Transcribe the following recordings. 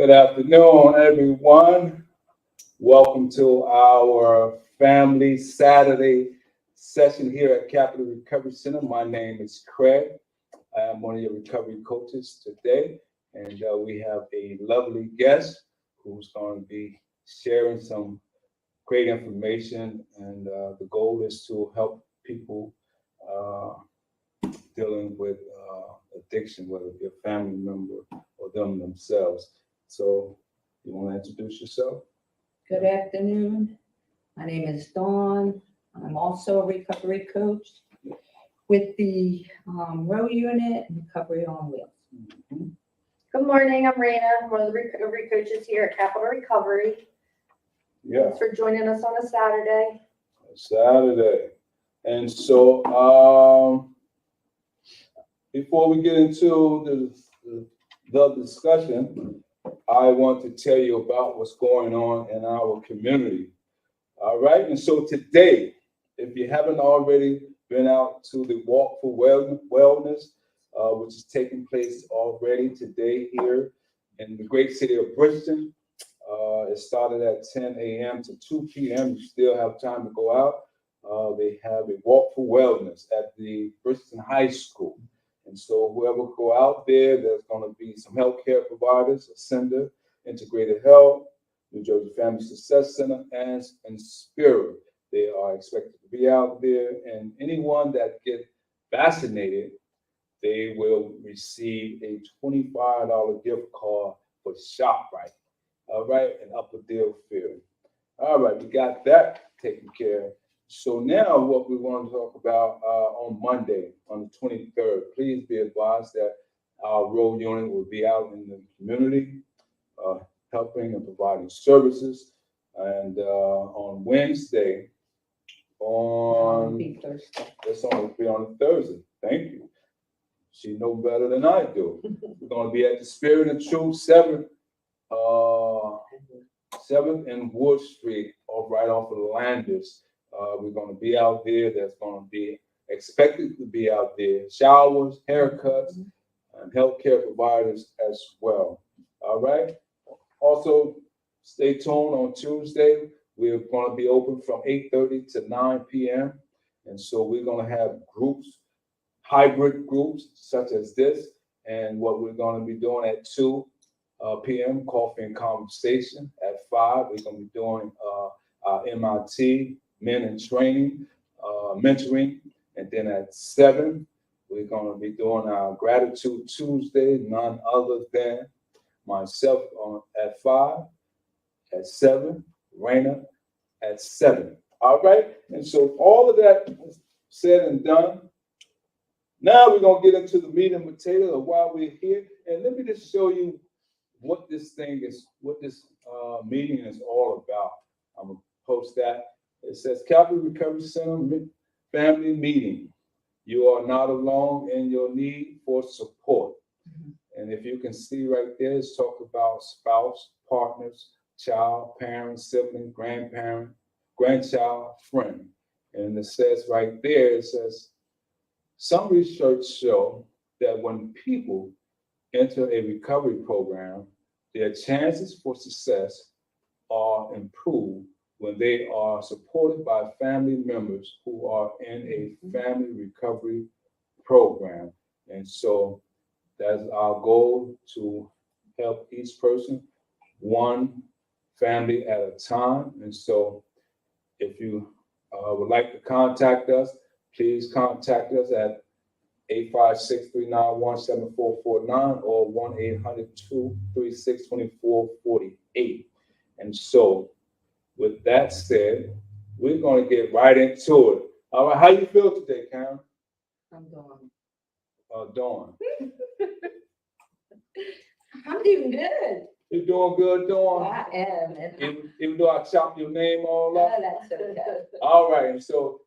Good afternoon, everyone. Welcome to our Family Saturday session here at Capital Recovery Center. My name is Craig. I am one of your recovery coaches today, and we have a lovely guest who's going to be sharing some great information. And the goal is to help people uh, dealing with addiction, whether it be a family member or them themselves. So, you want to introduce yourself? Good afternoon. My name is Dawn. I'm also a recovery coach with the Row Unit and Recovery on Wheels. Mm-hmm. Good morning, I'm Raina. I'm one of the recovery coaches here at Capital Recovery. Yeah, Thanks for joining us on a Saturday. Saturday. And so, before we get into the discussion, I want to tell you about what's going on in our community. All right. And so today, if you haven't already been out to the Walk for Wellness, which is taking place already today here in the great city of Bridgeton, it started at 10 a.m. to 2 p.m. You still have time to go out. They have a Walk for Wellness at the Bridgeton High School. And so whoever go out there, there's going to be some healthcare providers, Ascender, Integrated Health, New Jersey Family Success Center, and Spirit. They are expected to be out there, and anyone that get vaccinated, they will receive a $25 gift card for ShopRite. All right, in Upper Deerfield. All right, we got that taken care of. So now what we want to talk about on Monday, on the 23rd, please be advised that our Row Unit will be out in the community, helping and providing services. And on Wednesday, It'll be Thursday. it's going to be on Thursday. Thank you. She know better than I do. We're going to be at the Spirit and Truth 7th and Wood Street, right off of Landis. We're going to be out there. There's going to be expected to be out there showers, haircuts, and healthcare providers as well. All right. Also, stay tuned on Tuesday. We're going to be open from 8:30 to 9 p.m. And so we're going to have groups, hybrid groups such as this. And what we're going to be doing at 2 p.m., coffee and conversation. At 5, we're going to be doing our MIT, men in training, mentoring. And then at 7, we're going to be doing our Gratitude Tuesday, none other than myself at 5, at 7, Raina at 7. All right. And so all of that said and done. Now we're going to get into the meat and potatoes of why we're here. And let me just show you what this thing is, what this meeting is all about. I'm going to post that. It says Capital Recovery Center Family Meeting. You are not alone in your need for support. And if you can see right there, it's talk about spouse, partners, child, parent, sibling, grandparent, grandchild, friend. And it says right there, it says, some research show that when people enter a recovery program, their chances for success are improved when they are supported by family members who are in a family recovery program. And so that's our goal, to help each person one family at a time. And so if you would like to contact us, please contact us at 856-391-7449 or 1-800-236-2448. And so with that said, we're going to get right into it. All right, how you feel today, Karen? I'm doing. Dawn. I'm doing good. You doing good, Dawn? I am. And Even though I chopped your name all up? that's okay. All right, and so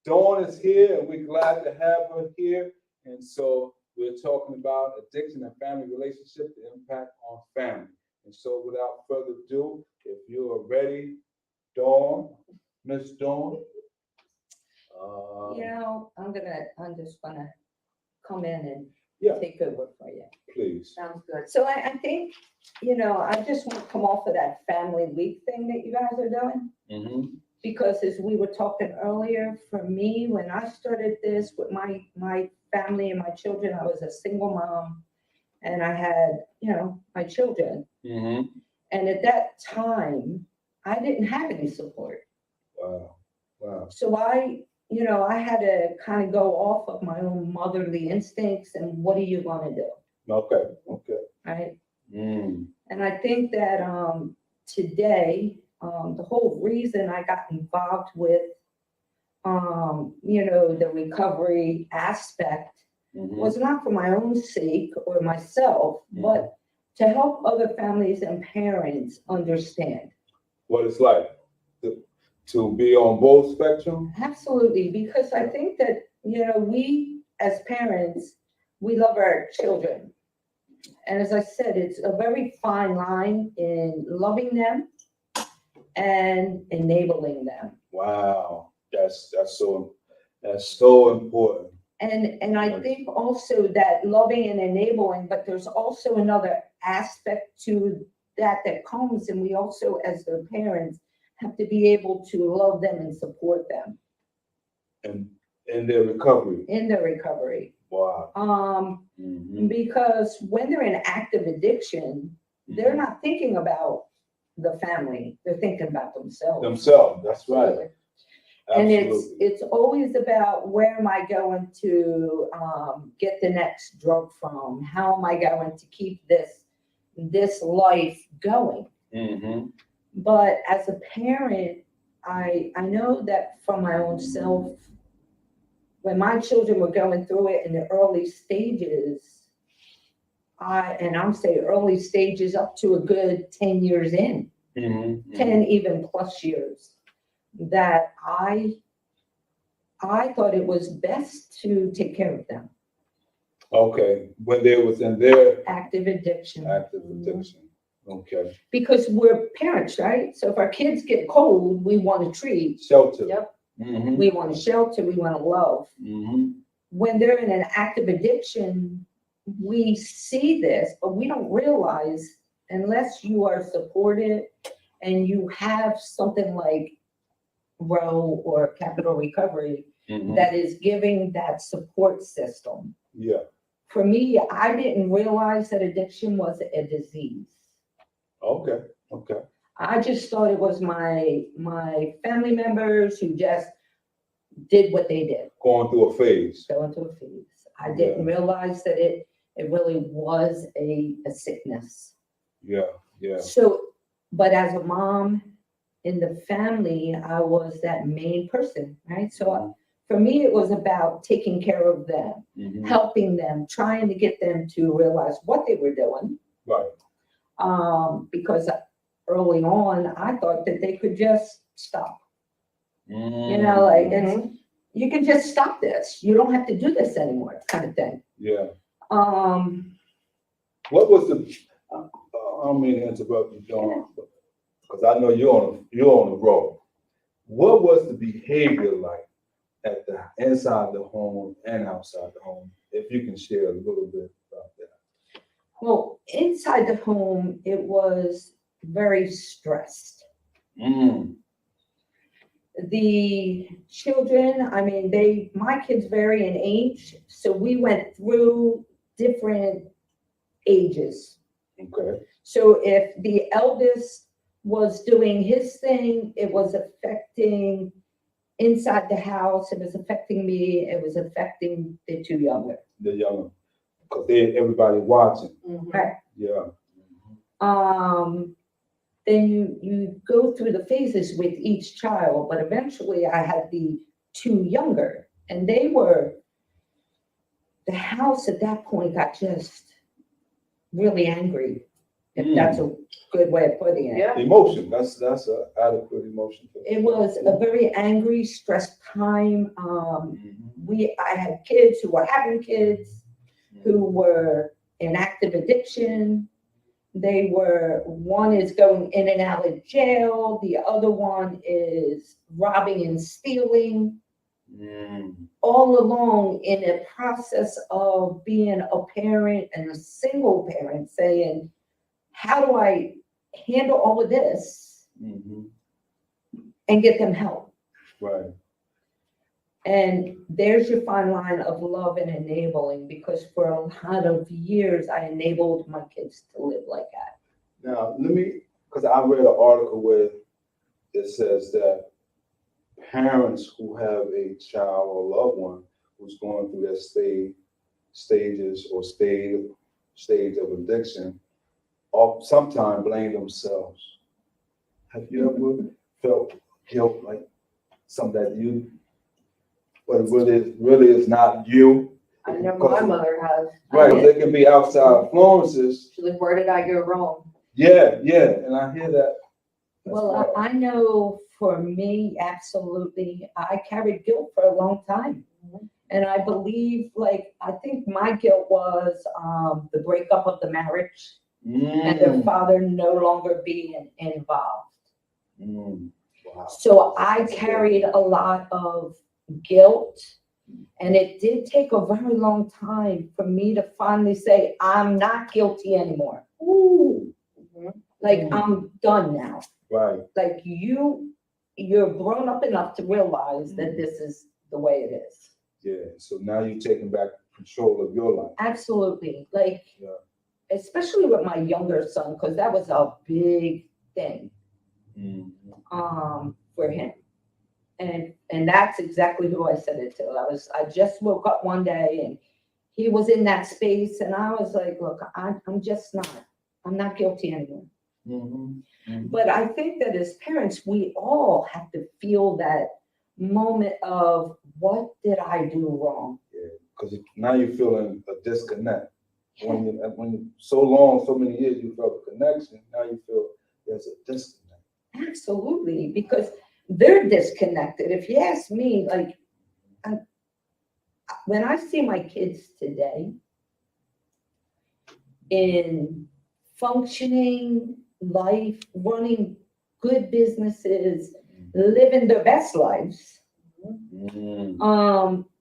Dawn is here, and we're glad to have her here. And so we're talking about addiction and family relationship, the impact on family. And so without further ado, if you are ready, Dawn, Miss Dawn. I'm just gonna come in and Yeah. take over for you. Please. Sounds good. So I think, I just want to come off of that family week thing that you guys are doing. Mm-hmm. Because as we were talking earlier, for me, when I started this with my family and my children, I was a single mom and I had, my children. Mm-hmm. And at that time, I didn't have any support. Wow. Wow. So I had to kind of go off of my own motherly instincts and what are you going to do? Okay. Okay. Right. Mm. And I think that today, the whole reason I got involved with, the recovery aspect Mm-hmm. was not for my own sake or myself, but to help other families and parents understand. What it's like to be on both spectrum. Absolutely, because I think that, we as parents, we love our children. And as I said, it's a very fine line in loving them and enabling them. Wow. That's so important. And I think also that loving and enabling, but there's also another aspect to that comes, and we also, as their parents, have to be able to love them and support them And in their recovery. in their recovery. Wow. Mm-hmm. Because when they're in active addiction, they're not thinking about the family, they're thinking about themselves. Themselves. That's right. And Absolutely. it's always about where am I going to get the next drug from? How am I going to keep this life going? Mm-hmm. But as a parent, I know that from my own self, when my children were going through it in the early stages, I'm saying early stages up to a good 10 years in, Mm-hmm. 10 even plus years, that I thought it was best to take care of them. Okay. When they was in their Active addiction. active addiction. Okay. Because we're parents, right? So if our kids get cold, we want to treat, Shelter. Yep. Mm-hmm. we want to shelter, we want to love. Mm-hmm. When they're in an active addiction, we see this, but we don't realize unless you are supported and you have something like ROW or Capital Recovery Mm-hmm. that is giving that support system. Yeah. For me, I didn't realize that addiction was a disease. Okay. Okay. I just thought it was my family members who just did what they did, Going through a phase. go into a phase. I didn't realize that it really was a sickness. Yeah. Yeah. So, but as a mom in the family, I was that main person, right? So for me, it was about taking care of them, Mm-hmm. helping them, trying to get them to realize what they were doing. Right. Because early on, I thought that they could just stop. Mm-hmm. And you can just stop this. You don't have to do this anymore, kind of thing. Yeah. Um, What was the? I don't mean to interrupt you, Dawn, because I know you're on the road. What was the behavior like at the inside the home and outside the home? If you can share a little bit about that. well, inside the home, it was very stressed. Mm. The children, I mean, my kids vary in age, so we went through different ages. Okay. So if the eldest was doing his thing, it was affecting inside the house, it was affecting me, it was affecting the two younger. The young, because everybody watching. Right. Yeah. Then you go through the phases with each child, but eventually I had the two younger, and the house at that point got just really angry, if that's a good way of putting it. Yeah. Emotion. That's an adequate emotion. It was a very angry, stressed time. Mhm. I had kids who were having kids, who were in active addiction. One is going in and out of jail. The other one is robbing and stealing. all along in a process of being a parent and a single parent, saying, how do I handle all of this and get them help? Right. And there's your fine line of love and enabling, because for a lot of years, I enabled my kids to live like that. Now, because I read an article where it says that parents who have a child or loved one who's going through that stage of addiction, sometimes blame themselves. Have you ever felt guilt, like something that you, but it really is not you? I know my mother has. Right, there can be outside influences. She's like, where did I go wrong? Yeah, and I hear that. Well, I know for me, absolutely, I carried guilt for a long time. And I believe, I think my guilt was the breakup of the marriage and their father no longer being involved. Wow. So I carried a lot of guilt, and it did take a very long time for me to finally say, I'm not guilty anymore. I'm done now. Right. Like you're grown up enough to realize that this is the way it is. Yeah. So now you're taking back control of your life. Absolutely. Especially with my younger son, because that was a big thing for him. And that's exactly who I said it to. I just woke up one day and he was in that space, and I was like, look, I'm not guilty anymore. But I think that as parents, we all have to feel that moment of, what did I do wrong? Yeah, because now you're feeling a disconnect. When so many years you felt a connection, now you feel there's a disconnect. Absolutely, because they're disconnected. If you ask me, when I see my kids today in functioning life, running good businesses, living their best lives,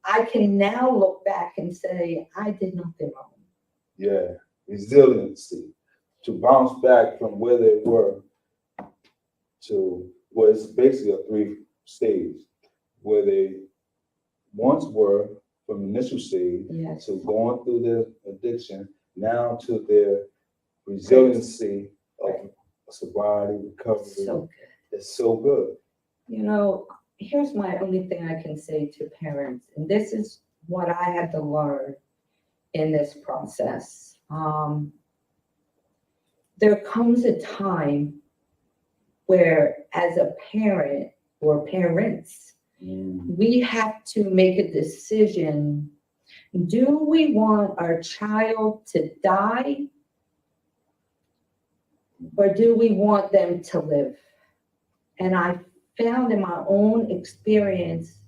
I can now look back and say, I did nothing wrong. Yeah, resiliency to bounce back from where they were to what is basically a 3-stage, where they once were from initial stage to going through their addiction, now to their resiliency of sobriety, recovery. So good. It's so good. Here's my only thing I can say to parents, and this is what I had to learn in this process. There comes a time where, as a parent or parents, we have to make a decision. Do we want our child to die, or do we want them to live? And I found in my own experience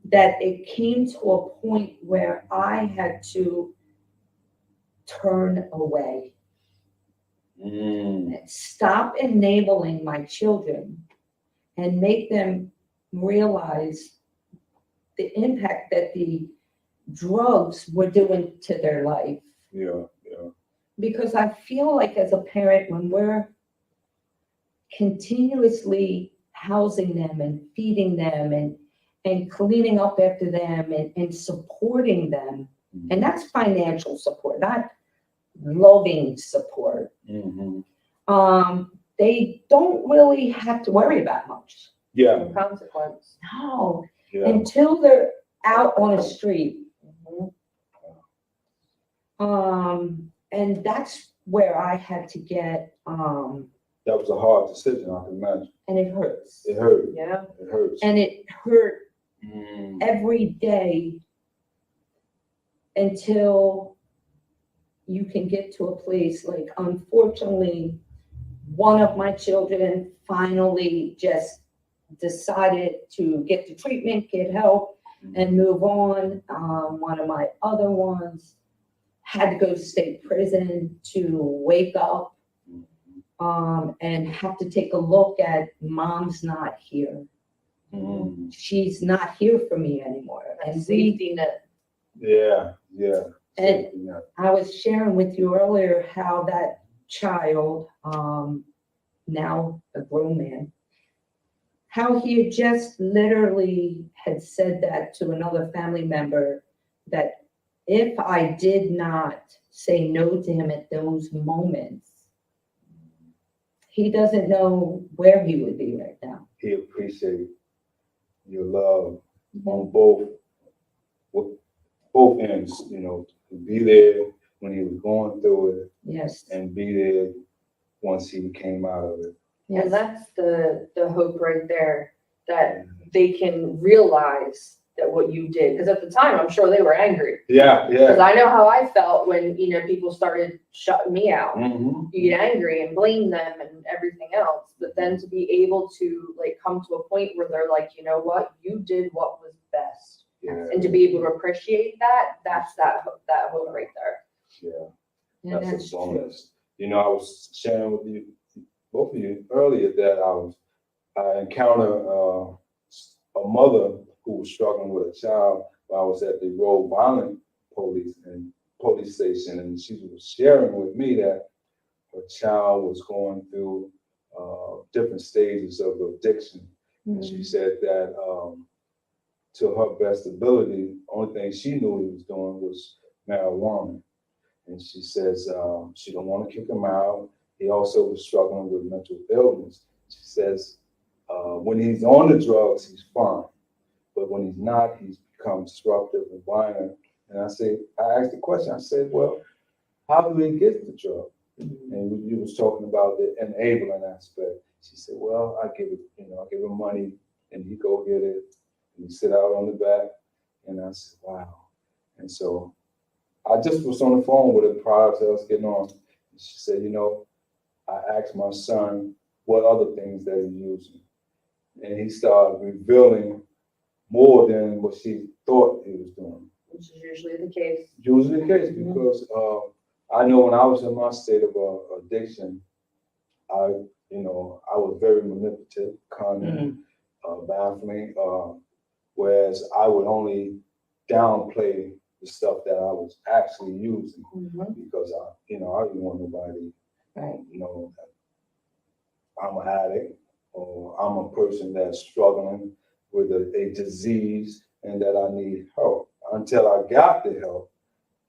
that it came to a point where I had to turn away. Stop enabling my children and make them realize the impact that the drugs were doing to their life. Yeah. Because I feel like, as a parent, when we're continuously housing them and feeding them and cleaning up after them and supporting them, and that's financial support, not loving support. They don't really have to worry about much. Yeah. Consequence. No, Yeah. until they're out on the street. And that's where I had to get, That was a hard decision, I can imagine. and it hurts. It hurt. Yeah. It hurts. And it hurt every day until you can get to a place, unfortunately, one of my children finally just decided to get the treatment, get help, and move on. One of my other ones had to go to state prison to wake up and have to take a look at, mom's not here. Mhm. She's not here for me anymore. And we, Safety net. Yeah, yeah. And- Yeah. I was sharing with you earlier how that child, now a grown man, how he had just literally had said that to another family member, that if I did not say no to him at those moments, he doesn't know where he would be right now. He appreciate your love on both ends, you know, to be there when he was going through it Yes. and be there once he came out of it. Yes. And that's the hope right there, that they can realize that what you did, because at the time, I'm sure they were angry. Yeah, Because yeah. I know how I felt when, people started shutting me out. Mm-hmm. You get angry and blame them and everything else, but then to be able to like come to a point where they're like, you know what, you did what was best. Yeah, And to be able to appreciate that, that's that hope right there. yeah. And That's a true. bonus. You know, I was sharing with you, both of you earlier, that I encountered a mother who was struggling with a child while I was at the Rhode Violent police station, and she was sharing with me that her child was going through different stages of addiction. And she said that to her best ability, only thing she knew he was doing was marijuana. And she says she don't want to kick him out. He also was struggling with mental illness. She says when he's on the drugs, he's fine. But when he's not, he's become disruptive and violent. And I asked the question, I said, well, how do he get the drug? And you was talking about the enabling aspect. She said, well, I give him money and he go get it. And he sit out on the back. And I said, wow. And so I just was on the phone with her prior to us getting on. She said, I asked my son what other things that he's using. And he started revealing more than what she thought he was doing. Which is usually the case. Usually the case, because I know when I was in my state of addiction, I was very manipulative, cunning, baffling, whereas I would only downplay the stuff that I was actually using because I didn't want nobody, Right. that I'm an addict or I'm a person that's struggling with a disease and that I need help. Until I got the help,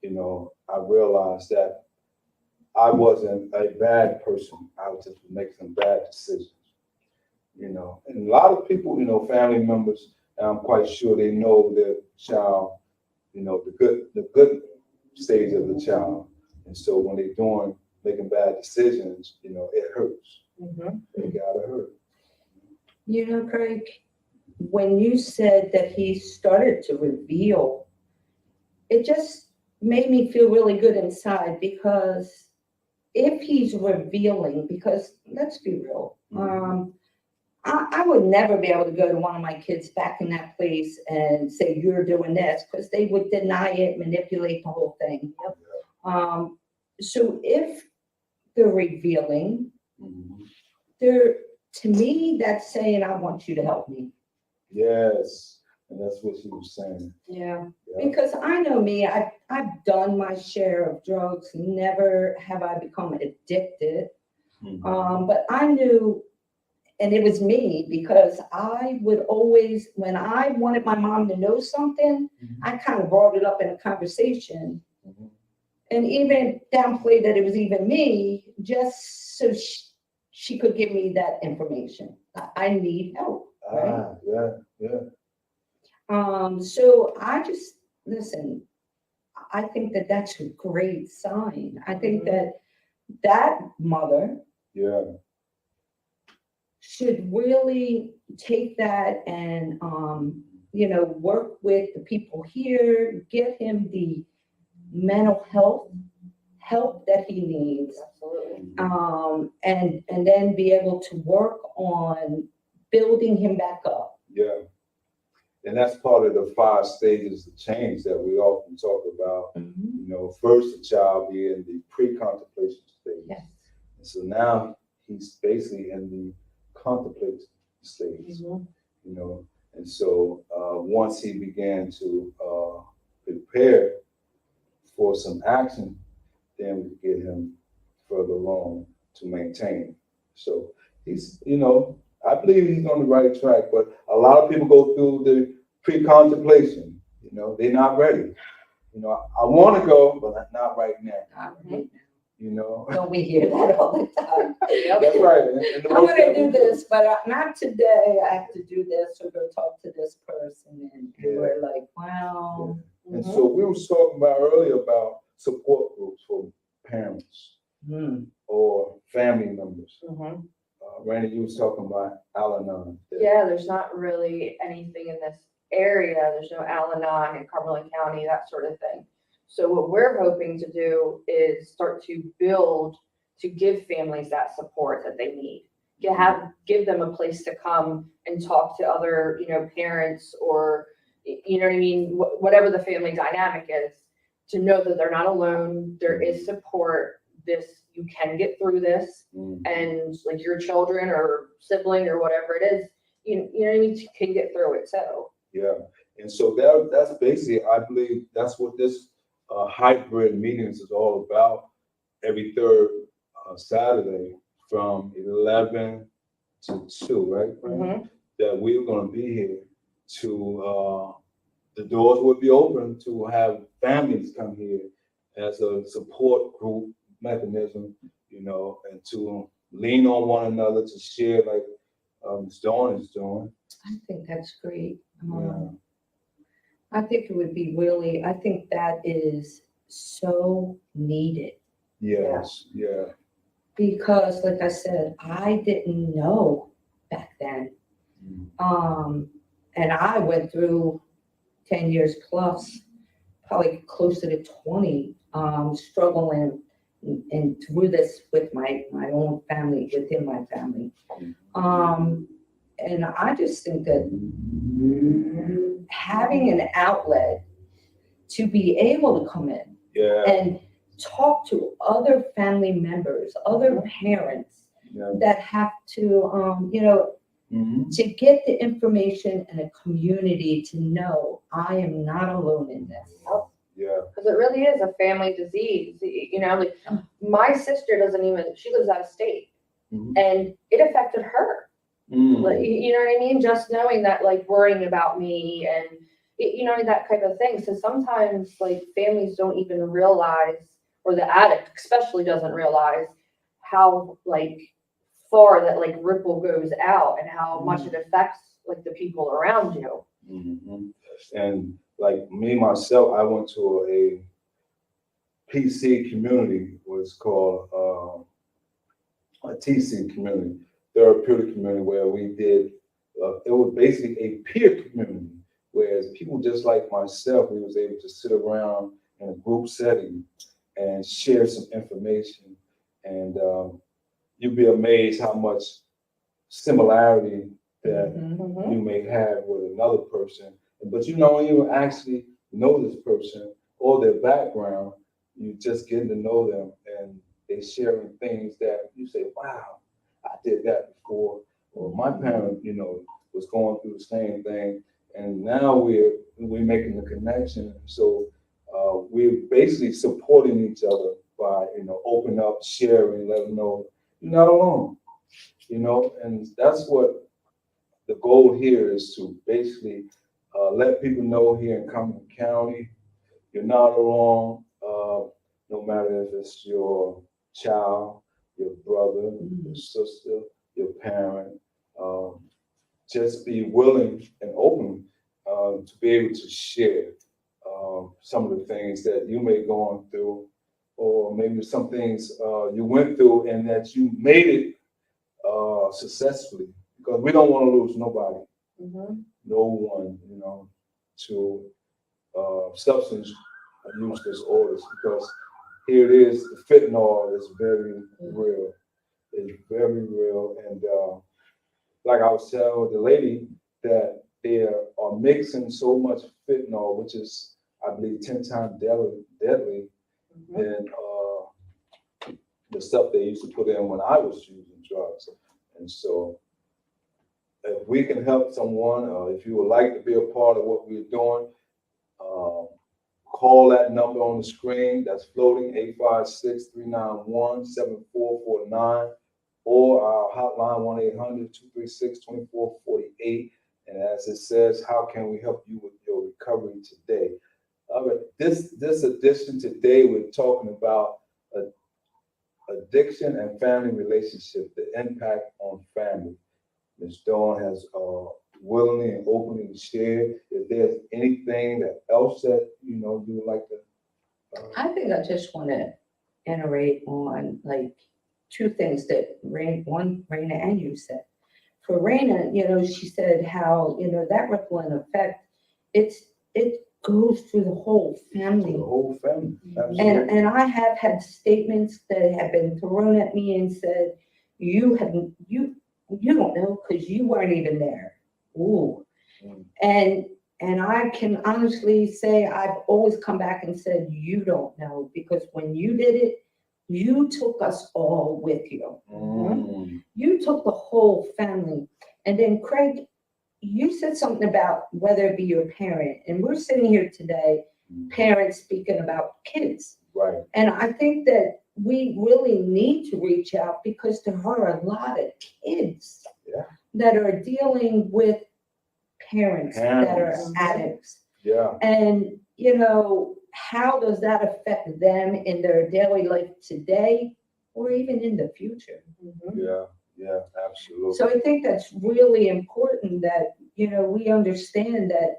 I realized that I wasn't a bad person. I was just making some bad decisions, and a lot of people, family members, and I'm quite sure they know their child, the good stage of the child. And so when they're making bad decisions, it hurts. It gotta hurt. Craig, when you said that he started to reveal, it just made me feel really good inside, because if he's revealing, because let's be real, I would never be able to go to one of my kids back in that place and say, you're doing this, because they would deny it, manipulate the whole thing. So if they're revealing, to me, that's saying, I want you to help me. Yes, and that's what she was saying. Yeah. Because I know me, I've done my share of drugs. Never have I become addicted. But I knew, and it was me, because I would always, when I wanted my mom to know something, I kind of brought it up in a conversation and even downplayed that it was even me, just so she could give me that information. I need help, right? Yeah. So I just, listen, I think that that's a great sign. I think that mother should really take that and, work with the people here, get him the mental health help that he needs. Absolutely. And then be able to work on building him back up. Yeah. And that's part of the 5 stages of change that we often talk about. First, the child being the pre-contemplation stage. Yes. And so now he's basically in the contemplation stage. And so, once he began to, prepare for some action, then we could get him further along to maintain. So he's, I believe he's on the right track, but a lot of people go through the pre-contemplation, they're not ready. I want to go, but not right now, Not right you know. now. Don't we hear that all the time? That's right. And the I'm most gonna that we do this, but not today. I have to do this or go talk to this person, and Yeah. we're like, wow. And so we were talking about earlier about support groups for parents Hmm. or family members. Mhm. Randy, you was talking about Al-Anon. Yeah, there's not really anything in this area. There's no Al-Anon in Cumberland County, that sort of thing. So what we're hoping to do is start to build to give families that support that they need. Give them a place to come and talk to other, parents or, you know what I mean, whatever the family dynamic is, to know that they're not alone. There is support. You can get through this, and like your children or sibling or whatever it is, you know what I mean, you can get through it. So Yeah, and so that's basically, I believe that's what this hybrid meetings is all about. Every third Saturday from 11 to 2, right? Fran? That we're going to be here to, the doors will be open to have families come here as a support group mechanism, and to lean on one another, to share like Ms. Dawn is doing. I think that's great. Yeah. I think it would be really, I think that is so needed. Yes, yeah. Because like I said, I didn't know back then. And I went through 10 years plus, probably closer to 20, struggling and through this with my own family, within my family. And I just think that having an outlet to be able to come in Yeah, and talk to other family members, other parents yeah. that have to, to get the information and a community to know I am not alone in this. Yeah. because it really is a family disease. Like my sister she lives out of state, and it affected her. Like, you know what I mean? Just knowing that, like, worrying about me and, that type of thing. So sometimes, like, families don't even realize, or the addict especially doesn't realize how, like, far that, like, ripple goes out and how much it affects, like, the people around you. And like me, myself, I went to a PC community, was called a TC community, therapeutic community, where we did, it was basically a peer community, whereas people just like myself, we was able to sit around in a group setting and share some information. And you'd be amazed how much similarity that you may have with another person. But you don't even actually know this person or their background. You just getting to know them, and they sharing things that you say, wow, I did that before. Or my parent, was going through the same thing. And now we're making the connection. So we're basically supporting each other by, open up, sharing, let them know you're not alone. And that's what the goal here is, to basically let people know here in Cumberland County, you're not alone, no matter if it's your child, your brother, your sister, your parent. Just be willing and open to be able to share some of the things that you may go on through, or maybe some things you went through and that you made it successfully, because we don't want to lose nobody, no one, to substance use disorders, because here it is, the fentanyl is very real. It's very real. And like I was telling the lady, that they are mixing so much fentanyl, which is, I believe, 10 times deadly than the stuff they used to put in when I was using drugs. And so if we can help someone, if you would like to be a part of what we're doing, call that number on the screen that's floating, 856-391-7449, or our hotline, 1-800-236-2448. And as it says, how can we help you with your recovery today? All right, this edition today, we're talking about addiction and family relationship, the impact on family. Ms. Dawn has willingly and openly shared. If there's anything else that you would like to, I think I just want to iterate on like two things that Raina and you said. For Raina, she said how, that rippling effect, it goes through the whole family. the whole family. And I have had statements that have been thrown at me and said, you don't know because you weren't even there. Ooh. Mm. And I can honestly say I've always come back and said, you don't know, because when you did it, you took us all with you. Mm. You took the whole family. And then Craig, you said something about whether it be your parent, and we're sitting here today, parents speaking about kids. Right. And I think that we really need to reach out because there are a lot of kids that are dealing with parents that are addicts. Yeah. And, how does that affect them in their daily life today or even in the future? Yeah, absolutely. So I think that's really important that, we understand that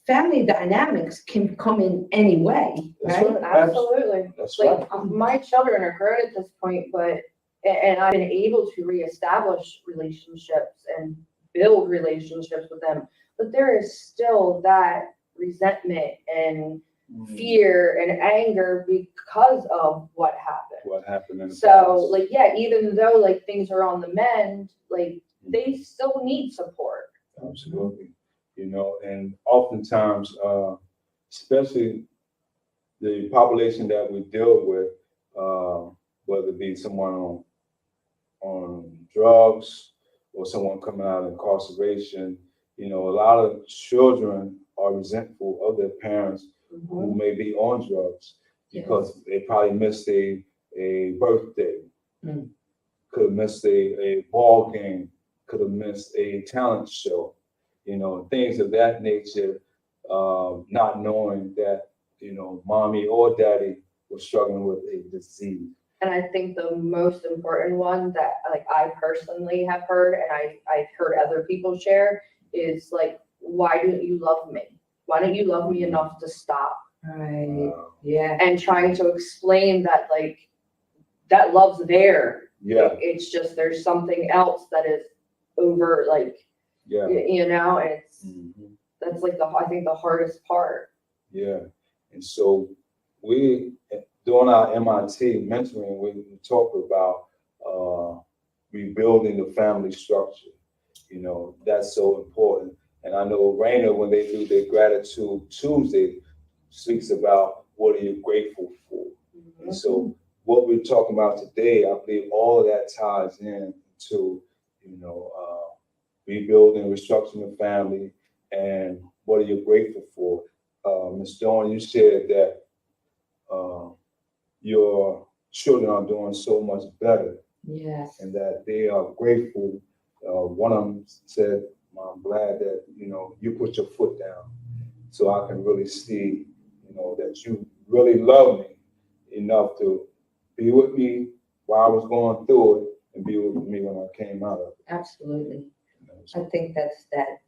family dynamics can come in any way, That's right? right. Absolutely. That's Like, right. my children are grown at this point, and I've been able to reestablish relationships and build relationships with them, but there is still that resentment and fear and anger because of what happened. What happened in the So, past. even though things are on the mend, they still need support. Absolutely. And oftentimes, especially the population that we deal with, whether it be someone on drugs or someone coming out of incarceration, a lot of children are resentful of their parents who may be on drugs because they probably missed a birthday, could have missed a ball game, could have missed a talent show, things of that nature, not knowing that, mommy or daddy was struggling with a disease. And I think the most important one that I personally have heard, and I've heard other people share, is why don't you love me? Why don't you love me enough to stop? Right. Yeah. And trying to explain that that love's there. Yeah. It's just there's something else that is over Yeah. and it's Mhm. that's I think the hardest part. Yeah. And so we, during our MIT mentoring, we talk about rebuilding the family structure. That's so important. And I know Raina, when they do their Gratitude Tuesday, speaks about what are you grateful for. And so what we're talking about today, I believe all of that ties in to, rebuilding, restructuring the family, and what are you grateful for. Ms. Dawn, you said that your children are doing so much better. Yes. And that they are grateful. One of them said, I'm glad that, you put your foot down so I can really see, that you really love me enough to be with me while I was going through it and be with me when I came out of it. Absolutely. I think that's that,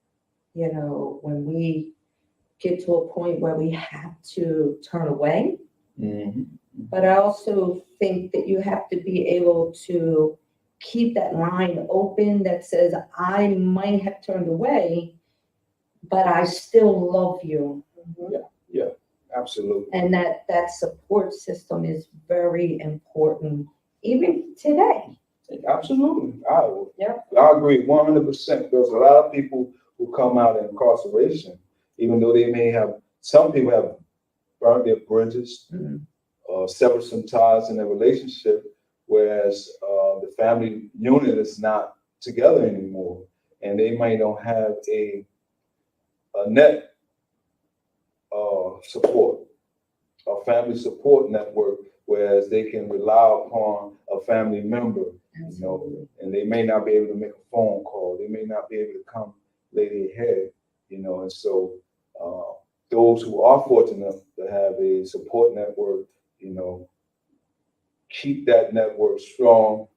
when we get to a point where we have to turn away. Mm-hmm. But I also think that you have to be able to keep that line open that says, I might have turned away, but I still love you. Yeah, absolutely. And that support system is very important, even today. Absolutely. I agree 100%. There's a lot of people who come out of incarceration, even though some people have burned their bridges, severed some ties in their relationship, whereas the family unit is not together anymore. and they might not have a net support, a family support network, whereas they can rely upon a family member, you know, and they may not be able to make a phone call. They may not be able to come lay their head, you know, and so those who are fortunate to have a support network, you know, keep that network strong.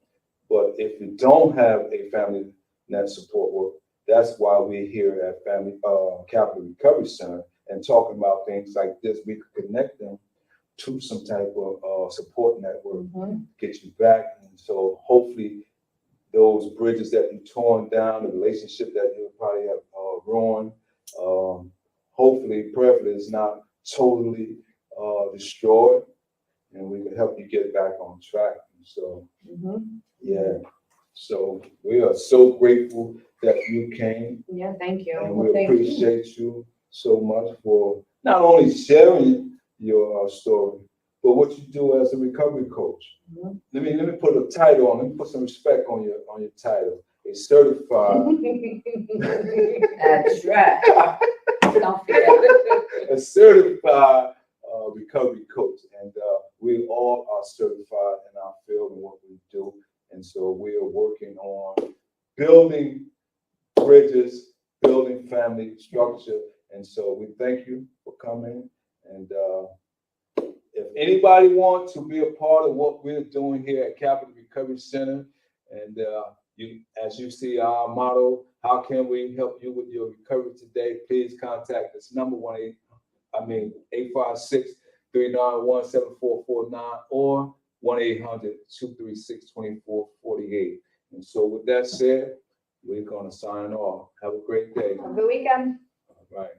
But if you don't have a family net support work, that's why we're here at Capital Recovery Center and talking about things like this. We could connect them to some type of support network, get you back. And so hopefully those bridges that you torn down, the relationship that you probably have ruined, hopefully, prayerfully, is not totally destroyed, and we can help you get back on track. And so, yeah. So we are so grateful that you came, Yeah, thank you. and Well, we thank you. appreciate you so much for not only sharing your story, but what you do as a recovery coach. Let me put a title on. Let me put some respect on your title. A certified, That's right. Don't forget. a certified recovery coach, and we all are certified in our field and what we do. And so we are working on building bridges, building family structure. And so we thank you for coming. And if anybody wants to be a part of what we're doing here at Capital Recovery Center, and as you see our motto, how can we help you with your recovery today? Please contact this number 856-391-7449 or 1-800-236-2448. And so with that said, we're gonna sign off. Have a great day. Have a good weekend. All right.